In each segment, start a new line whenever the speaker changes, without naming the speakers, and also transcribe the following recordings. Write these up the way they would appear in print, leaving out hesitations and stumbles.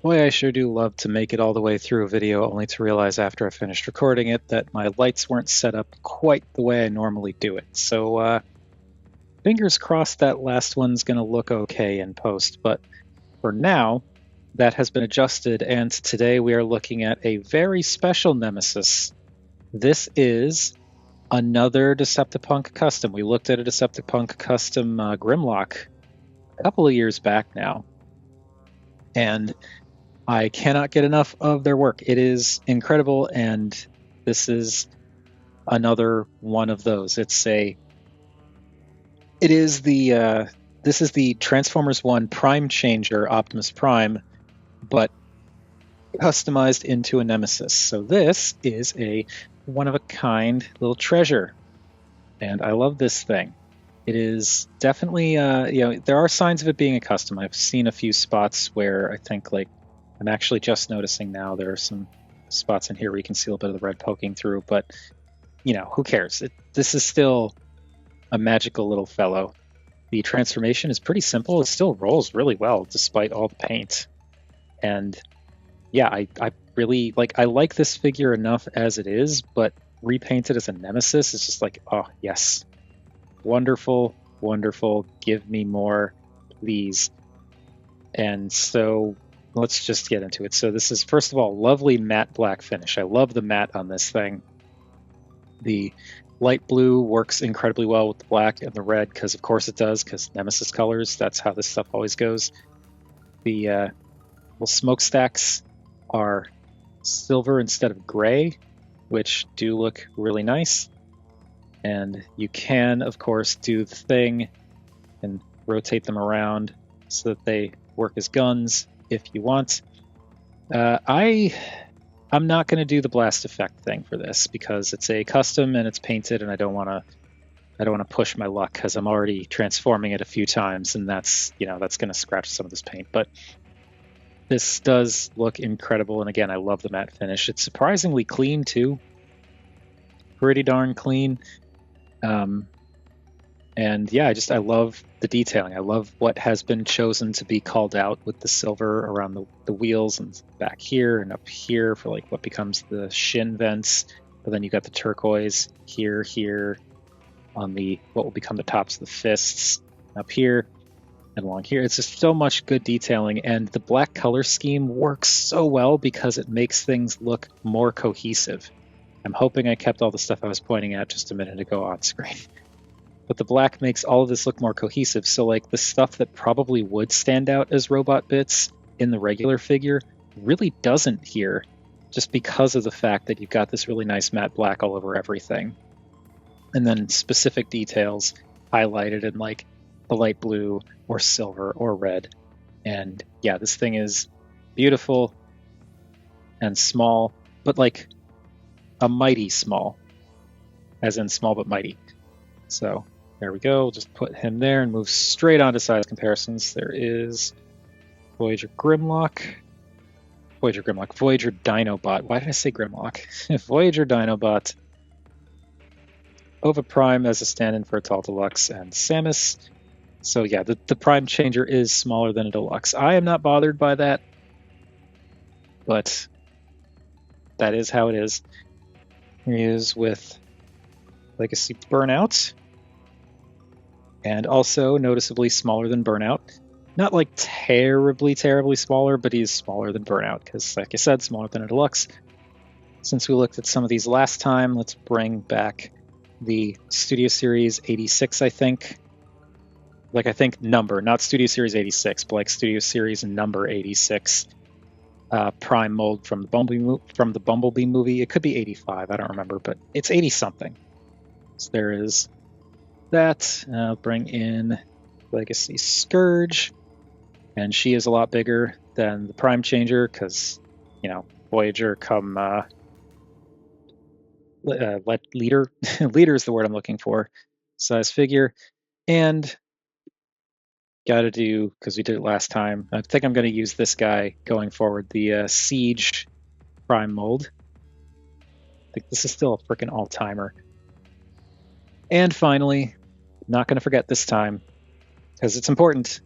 Boy, I sure do love to make it all the way through a video only to realize after I finished recording it that my lights weren't set up quite the way I normally do it. So, fingers crossed that last one's going to look okay in post. But for now, that has been adjusted, and today we are looking at a very special Nemesis. This is another Deceptipunk custom. We looked at a Deceptipunk custom Grimlock a couple of years back now, and I cannot get enough of their work. It is incredible, and this is another one of those. This is the Transformers 1 Prime Changer Optimus Prime, but customized into a Nemesis. So this is a one-of-a-kind little treasure, and I love this thing. It is definitely, there are signs of it being a custom. I've seen a few spots where I think, like, I'm actually just noticing now there are some spots in here where you can see a little bit of the red poking through, but, who cares? This is still a magical little fellow. The transformation is pretty simple. It still rolls really well despite all the paint. And yeah, I really I like this figure enough as it is, but repainted as a Nemesis is just like, oh, yes. Wonderful, wonderful. Give me more, please. And so let's just get into it. So this is, first of all, lovely matte black finish. I love the matte on this thing. The light blue works incredibly well with the black and the red, because of course it does, because Nemesis colors, that's how this stuff always goes. The little smokestacks are silver instead of gray, which do look really nice. And you can, of course, do the thing and rotate them around so that they work as guns if you want. I'm not going to do the blast effect thing for this because it's a custom and it's painted, and I don't want to push my luck because I'm already transforming it a few times, and that's going to scratch some of this paint. But this does look incredible, and again, I love the matte finish. It's surprisingly clean too, pretty darn clean. And yeah, I love the detailing. I love what has been chosen to be called out with the silver around the wheels and back here and up here for like what becomes the shin vents. But then you got the turquoise here on the what will become the tops of the fists up here and along here. It's just so much good detailing, and the black color scheme works so well because it makes things look more cohesive. I'm hoping I kept all the stuff I was pointing at just a minute ago on screen. But the black makes all of this look more cohesive. So like the stuff that probably would stand out as robot bits in the regular figure really doesn't here, just because of the fact that you've got this really nice matte black all over everything. And then specific details highlighted in like the light blue or silver or red. And yeah, this thing is beautiful and small, but like a mighty small, as in small but mighty. So there we go. We'll just put him there and move straight on to size comparisons. There is Voyager Dinobot. Why did I say Grimlock? Voyager Dinobot. Ova Prime as a stand-in for a Tall Deluxe, and Samus. So yeah, the Prime Changer is smaller than a Deluxe. I am not bothered by that, but that is how it is. Here he is with Legacy Burnout, and also noticeably smaller than Burnout. Not like terribly smaller, but he's smaller than Burnout because, like I said, smaller than a Deluxe. Since we looked at some of these last time, let's bring back the Studio Series 86, I think. Like, I think number, not Studio Series 86, but like Studio Series number 86. Prime mold from the Bumblebee movie. It could be 85, I don't remember, but it's 80-something. So there is that. I'll bring in Legacy Scourge, and she is a lot bigger than the Prime Changer because, Voyager come leader. Leader is the word I'm looking for. Size figure. And got to do, because we did it last time, I think I'm going to use this guy going forward, the Siege Prime mold. I think this is still a freaking all-timer. And finally, not going to forget this time, because it's important,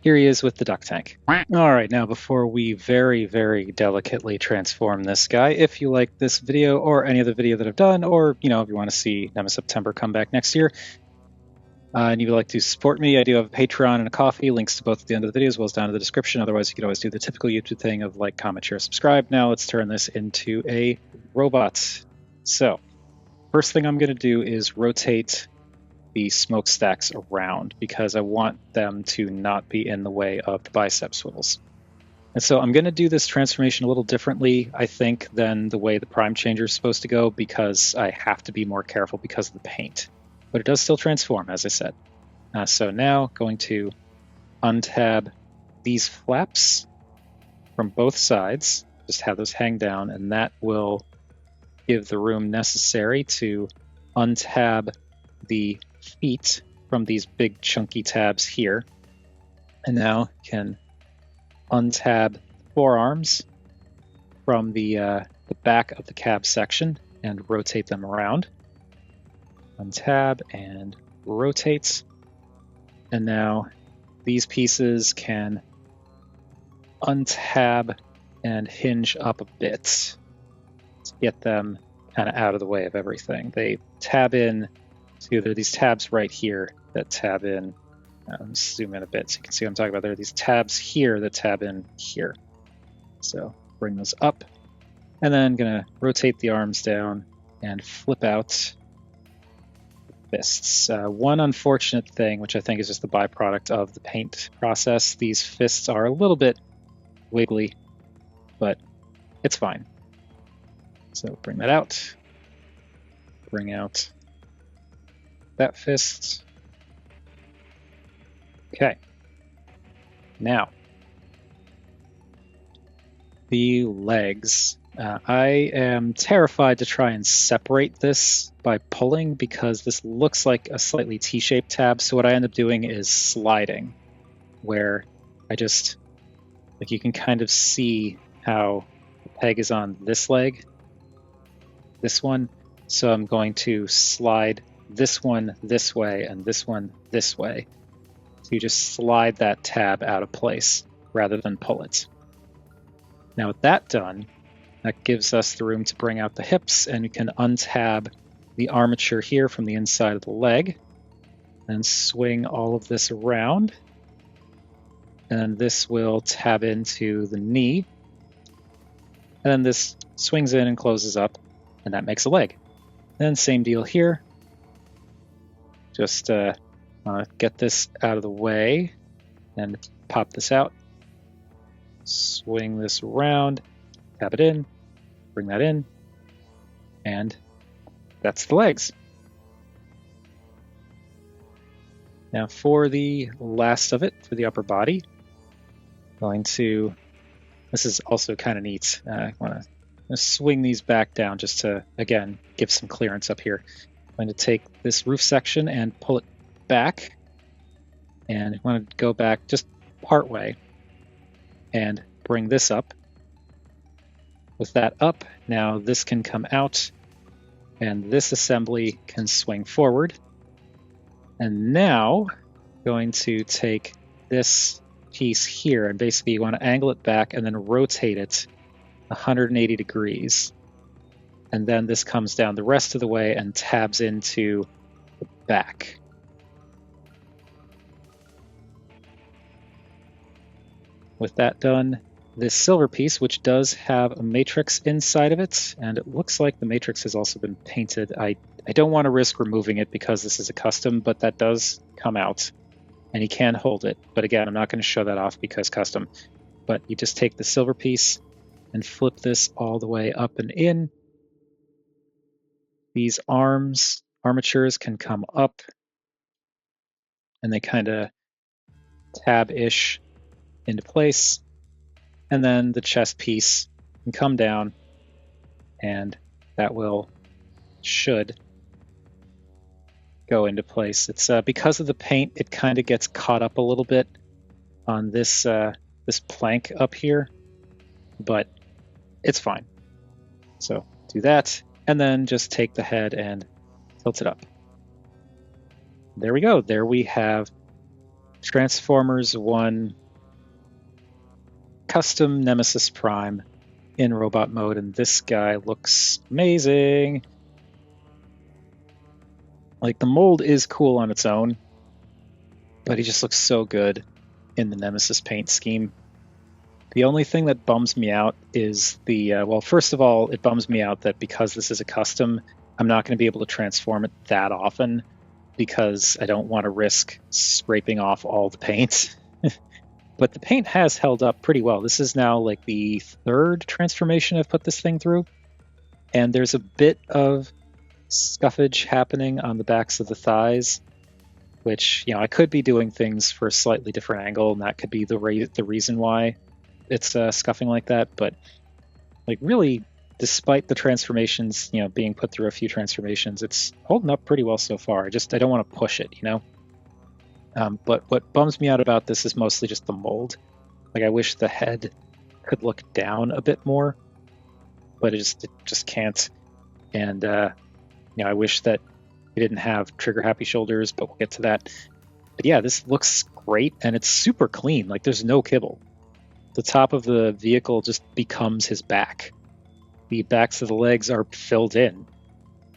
here he is with the duck tank. All right, now before we very, very delicately transform this guy, if you like this video or any other video that I've done, or, you know, if you want to see NemeSeptember come back next year, and you'd like to support me, I do have a Patreon and a Coffee. Links to both at the end of the video as well as down in the description. Otherwise, you could always do the typical YouTube thing of like, comment, share, subscribe. Now let's turn this into a robot. So, first thing I'm going to do is rotate the smokestacks around because I want them to not be in the way of the bicep swivels. And so I'm going to do this transformation a little differently, I think, than the way the Prime Changer is supposed to go because I have to be more careful because of the paint. But it does still transform, as I said. So now going to untab these flaps from both sides, just have those hang down, and that will give the room necessary to untab the feet from these big chunky tabs here. And now can untab forearms from the back of the cab section and rotate them around. Untab and rotate. And now these pieces can untab and hinge up a bit to get them kind of out of the way of everything. They tab in to, there are these tabs right here that tab in. Let's zoom in a bit so you can see what I'm talking about. There are these tabs here that tab in here. So bring those up. And then I'm going to rotate the arms down and flip out fists. One unfortunate thing, which I think is just the byproduct of the paint process, these fists are a little bit wiggly, but it's fine. So bring that out. Bring out that fist. Okay. Now, the legs. I am terrified to try and separate this by pulling because this looks like a slightly T-shaped tab. So what I end up doing is sliding, where I just, like, you can kind of see how the peg is on this leg, this one. So I'm going to slide this one this way and this one this way. So you just slide that tab out of place rather than pull it. Now with that done, that gives us the room to bring out the hips, and we can untab the armature here from the inside of the leg and swing all of this around. And this will tab into the knee. And then this swings in and closes up, and that makes a leg. Then same deal here. Just get this out of the way and pop this out. Swing this around. Tap it in, bring that in, and that's the legs. Now for the last of it, for the upper body, this is also kind of neat. I want to swing these back down just to, again, give some clearance up here. I'm going to take this roof section and pull it back, and I want to go back just part way and bring this up. With that up, now this can come out, and this assembly can swing forward. And now, going to take this piece here, and basically you want to angle it back and then rotate it 180 degrees. And then this comes down the rest of the way and tabs into the back. With that done, this silver piece, which does have a matrix inside of it, and it looks like the matrix has also been painted. I don't want to risk removing it because this is a custom, but that does come out, and you can hold it. But again, I'm not going to show that off because custom. But you just take the silver piece and flip this all the way up and in. These armatures can come up, and they kind of tab-ish into place. And then the chest piece can come down, and that should go into place. It's because of the paint, it kind of gets caught up a little bit on this this plank up here, but it's fine. So do that, and then just take the head and tilt it up. There we go. There we have Transformers 1 custom Nemesis Prime in robot mode, and this guy looks amazing. Like, the mold is cool on its own, but he just looks so good in the Nemesis paint scheme. The only thing that bums me out is the, well, first of all, it bums me out that because this is a custom, I'm not going to be able to transform it that often because I don't want to risk scraping off all the paint. But the paint has held up pretty well. This is now like the third transformation I've put this thing through, and there's a bit of scuffage happening on the backs of the thighs, which, you know, I could be doing things for a slightly different angle, and that could be the reason why it's scuffing like that. But like, really, despite the transformations, you know, being put through a few transformations, it's holding up pretty well so far. I don't want to push it, you know. But what bums me out about this is mostly just the mold. Like, I wish the head could look down a bit more, but it just can't. And you know, I wish that we didn't have trigger happy shoulders, but we'll get to that. But yeah, this looks great, and it's super clean. Like, there's no kibble. The top of the vehicle just becomes his back. The backs of the legs are filled in.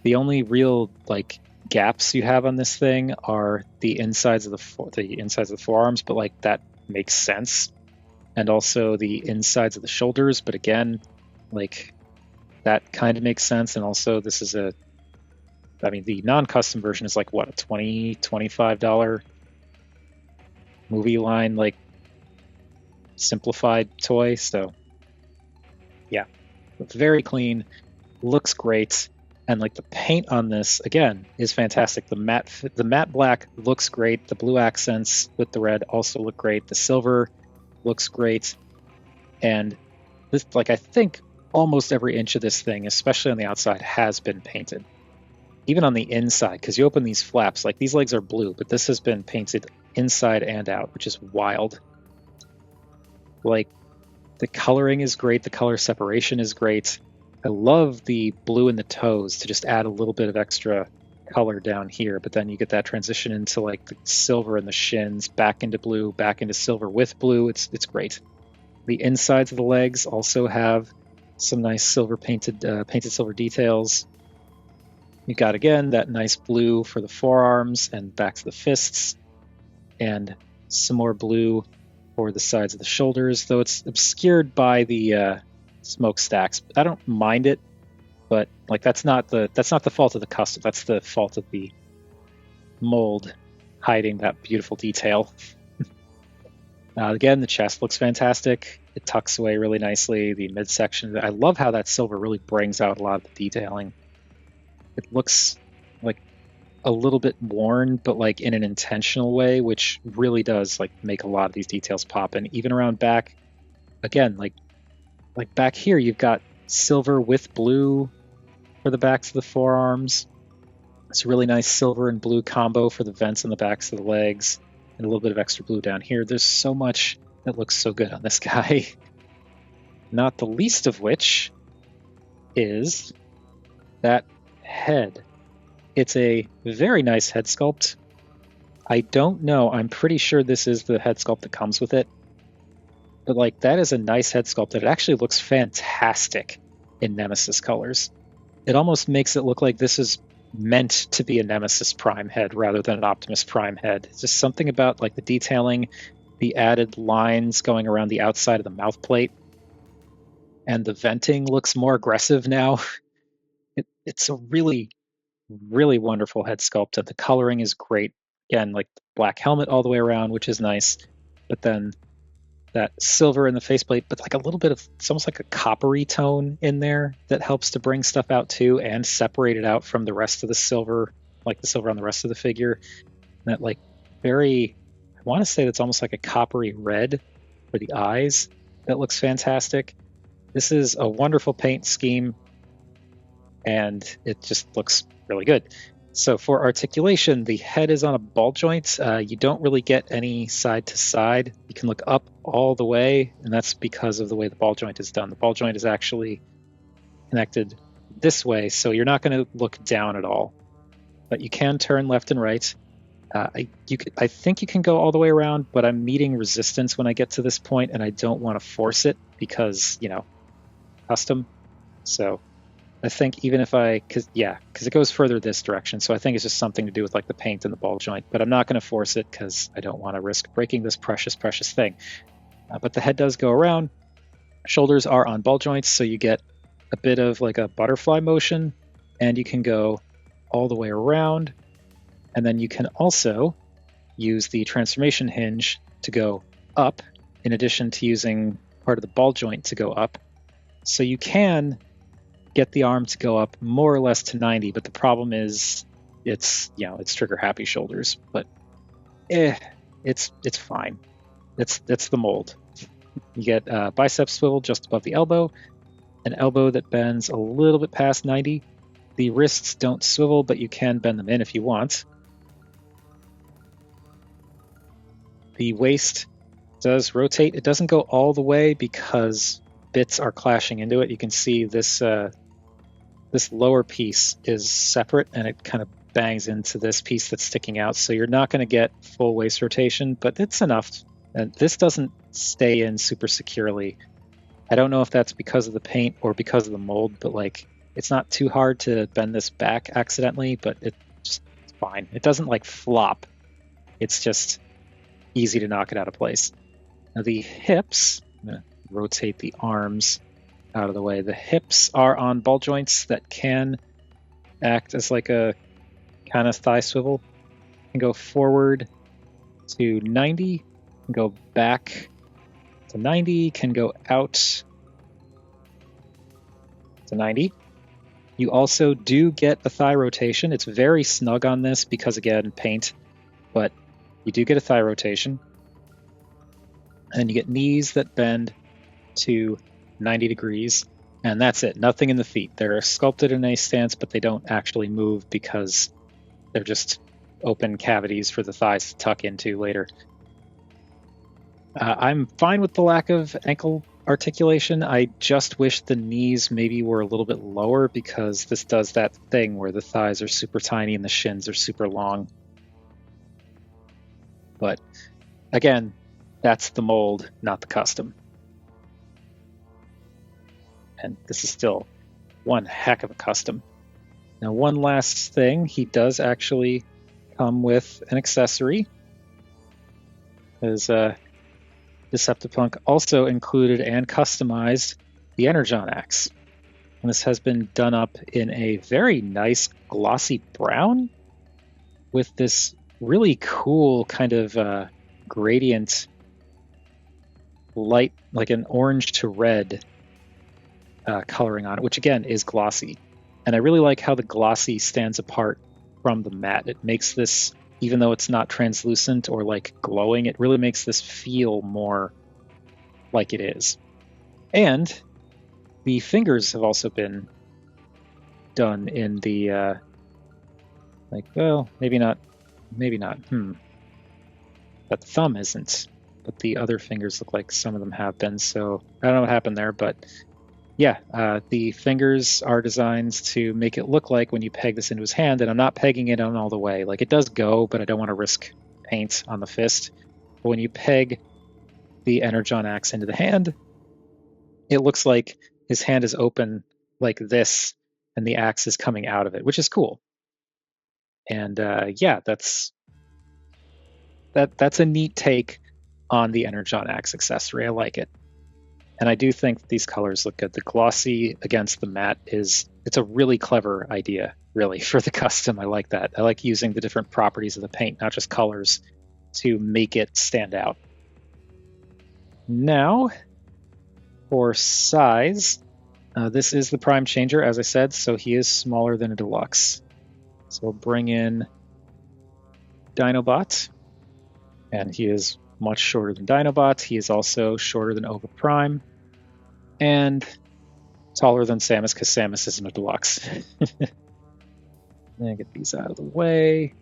The only real, like, gaps you have on this thing are the insides of the forearms, but like, that makes sense. And also the insides of the shoulders, but again, like, that kind of makes sense. And also, this is the non-custom version is like, what, a $25 movie line, like, simplified toy. So yeah, it's very clean, looks great, and like, the paint on this again is fantastic. The matte black looks great. The blue accents with the red also look great. The silver looks great, and this, like, I think almost every inch of this thing, especially on the outside, has been painted. Even on the inside, because you open these flaps, like, these legs are blue, but this has been painted inside and out, which is wild. Like, the coloring is great, the color separation is great. I love the blue in the toes to just add a little bit of extra color down here, but then you get that transition into like the silver in the shins, back into blue, back into silver with blue. It's great. The insides of the legs also have some nice silver painted silver details. You got, again, that nice blue for the forearms and backs of the fists, and some more blue for the sides of the shoulders, though it's obscured by the smokestacks. I don't mind it, but like, that's not the fault of the custom. That's the fault of the mold hiding that beautiful detail. Again, the chest looks fantastic. It tucks away really nicely. The midsection, I love how that silver really brings out a lot of the detailing. It looks like a little bit worn, but like in an intentional way, which really does like make a lot of these details pop. And even around back, again, like back here, you've got silver with blue for the backs of the forearms. It's a really nice silver and blue combo for the vents on the backs of the legs, and a little bit of extra blue down here. There's so much that looks so good on this guy. Not the least of which is that head. It's a very nice head sculpt. I don't know, I'm pretty sure this is the head sculpt that comes with it. But like, that is a nice head sculpt that it actually looks fantastic in Nemesis colors. It almost makes it look like this is meant to be a Nemesis Prime head rather than an Optimus Prime head. It's just something about like the detailing, the added lines going around the outside of the mouth plate, and the venting looks more aggressive now. It's a really, really wonderful head sculpt, and the coloring is great. Again, like the black helmet all the way around, which is nice, but then that silver in the faceplate, but like a little bit of, it's almost like a coppery tone in there that helps to bring stuff out too, and separate it out from the rest of the silver, like the silver on the rest of the figure. And that like very, I want to say that's almost like a coppery red for the eyes. That looks fantastic. This is a wonderful paint scheme, and it just looks really good. So for articulation, the head is on a ball joint. You don't really get any side to side. You can look up all the way, and that's because of the way the ball joint is done. The ball joint is actually connected this way, so you're not going to look down at all. But you can turn left and right. I think you can go all the way around, but I'm meeting resistance when I get to this point, and I don't want to force it because, you know, custom. So I think even if because it goes further this direction, so I think it's just something to do with like the paint and the ball joint, but I'm not going to force it because I don't want to risk breaking this precious thing. But the head does go around. Shoulders are on ball joints, so you get a bit of like a butterfly motion, and you can go all the way around. And then you can also use the transformation hinge to go up, in addition to using part of the ball joint to go up. So you can get the arm to go up more or less to 90, but the problem is it's trigger happy shoulders, but it's fine. It's the mold. You get a bicep swivel just above the elbow, an elbow that bends a little bit past 90. The wrists don't swivel, but you can bend them in if you want. The waist does rotate. It doesn't go all the way because bits are clashing into it. You can see this this lower piece is separate, and it kind of bangs into this piece that's sticking out. So you're not going to get full waist rotation, but it's enough. And this doesn't stay in super securely. I don't know if that's because of the paint or because of the mold, but like it's not too hard to bend this back accidentally, but it's fine. It doesn't like flop. It's just easy to knock it out of place. Now the hips, I'm going to rotate the arms out of the way. The hips are on ball joints that can act as like a kind of thigh swivel. You can go forward to 90, can go back to 90, can go out to 90. You also do get a thigh rotation. It's very snug on this because, again, paint, but you do get a thigh rotation. And you get knees that bend to 90 degrees, and that's it. Nothing in the feet. They're sculpted in a stance, but they don't actually move because they're just open cavities for the thighs to tuck into later. I'm fine with the lack of ankle articulation. I just wish the knees maybe were a little bit lower because this does that thing where the thighs are super tiny and the shins are super long. But again, that's the mold, not the custom. And this is still one heck of a custom. Now, one last thing, he does actually come with an accessory. As Deceptipunk also included and customized the Energon Axe. And this has been done up in a very nice glossy brown with this really cool kind of gradient light, like an orange to red coloring on it, which again is glossy. And I really like how the glossy stands apart from the matte. It makes this, even though it's not translucent or like glowing, it really makes this feel more like it is. And the fingers have also been done in the maybe not. But the thumb isn't. But the other fingers look like some of them have been. So I don't know what happened there, but yeah, the fingers are designed to make it look like when you peg this into his hand, and I'm not pegging it on all the way. Like, it does go, but I don't want to risk paint on the fist. But when you peg the Energon Axe into the hand, it looks like his hand is open like this, and the axe is coming out of it, which is cool. And yeah, that's a neat take on the Energon Axe accessory. I like it. And I do think these colors look good. The glossy against the matte it's a really clever idea, really, for the custom. I like that. I like using the different properties of the paint, not just colors, to make it stand out. Now, for size, this is the Prime Changer, as I said, so he is smaller than a Deluxe. So we'll bring in Dinobot, and he is much shorter than Dinobot. He is also shorter than Ova Prime, and taller than Samus, because Samus isn't a Deluxe. Get these out of the way.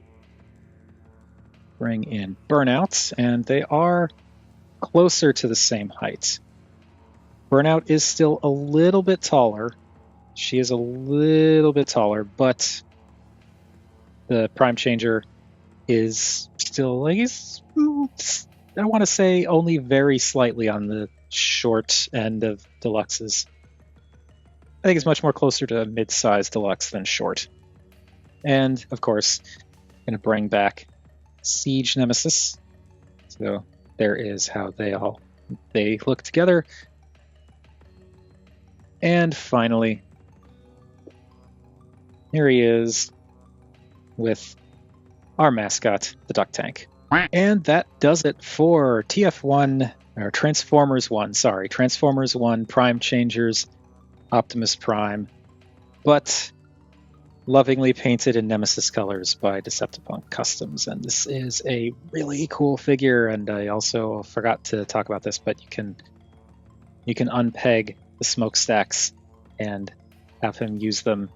Bring in Burnout, and they are closer to the same height. Burnout is still a little bit taller. She is a little bit taller, but the Prime Changer is still, like, he's, I want to say, only very slightly on the short end of deluxes. I think it's much more closer to mid-sized deluxe than short. And, of course, going to bring back Siege Nemesis. So there is how they look together. And finally, here he is with our mascot, the Duck Tank. And that does it for TF1, or Transformers 1, sorry. Transformers 1 Prime Changers, Optimus Prime, but lovingly painted in Nemesis colors by Deceptipunk Customs. And this is a really cool figure, and I also forgot to talk about this, but you can unpeg the smokestacks and have him use them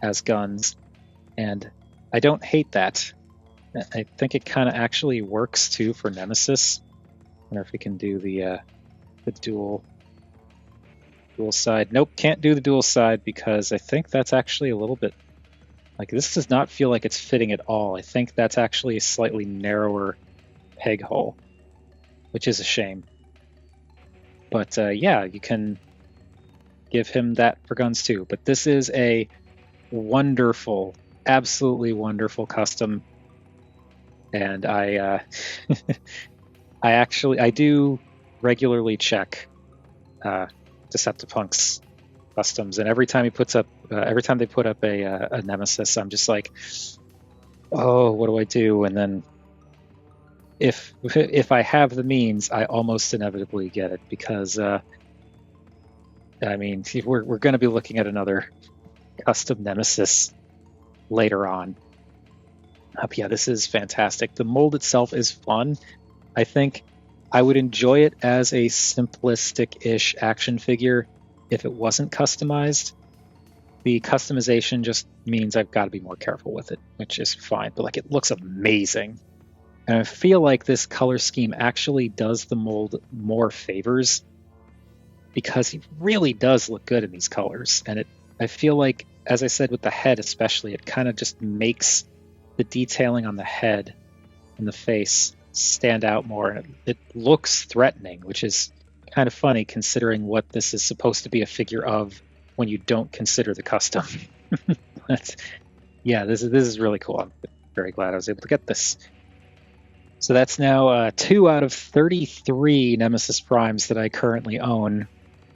as guns. And I don't hate that. I think it kind of actually works too for Nemesis. I wonder if we can do the dual side. Nope, can't do the dual side because I think that's actually a little bit, like, this does not feel like it's fitting at all. I think that's actually a slightly narrower peg hole, which is a shame. But yeah, you can give him that for guns too. But this is a wonderful, absolutely wonderful custom, and I I do regularly check Deceptipunk's customs, and every time they put up a Nemesis, I'm just like, oh, what do I do? And then if I have the means, I almost inevitably get it, because I mean, we're going to be looking at another custom Nemesis later on. But yeah, this is fantastic. The mold itself is fun. I think I would enjoy it as a simplistic-ish action figure if it wasn't customized. The customization just means I've got to be more careful with it, which is fine. But like, it looks amazing. And I feel like this color scheme actually does the mold more favors, because he really does look good in these colors. And I feel like, as I said with the head especially, it kind of just makes the detailing on the head and the face stand out more. It looks threatening, which is kind of funny considering what this is supposed to be a figure of when you don't consider the custom. Yeah, this is really cool. I'm very glad I was able to get this. So that's now 2 out of 33 Nemesis Primes that I currently own.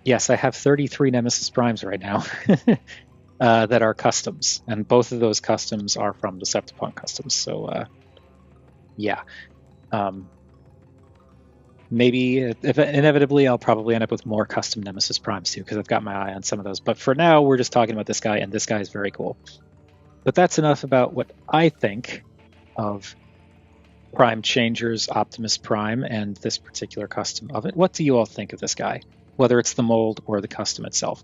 Yes, I have 33 Nemesis Primes right now that are customs, and both of those customs are from Deceptipunk Customs. So yeah. Maybe, if inevitably, I'll probably end up with more custom Nemesis Primes too, because I've got my eye on some of those. But for now, we're just talking about this guy, and this guy is very cool. But that's enough about what I think of Prime Changers, Optimus Prime, and this particular custom of it. What do you all think of this guy, whether it's the mold or the custom itself?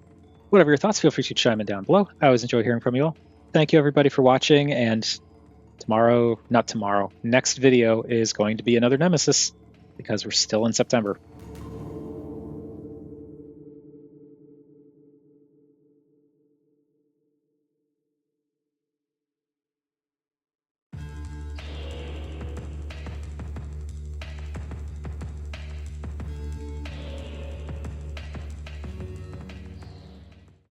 Whatever your thoughts, feel free to chime in down below. I always enjoy hearing from you all. Thank you, everybody, for watching, and next video is going to be another Nemesis, because we're still in September.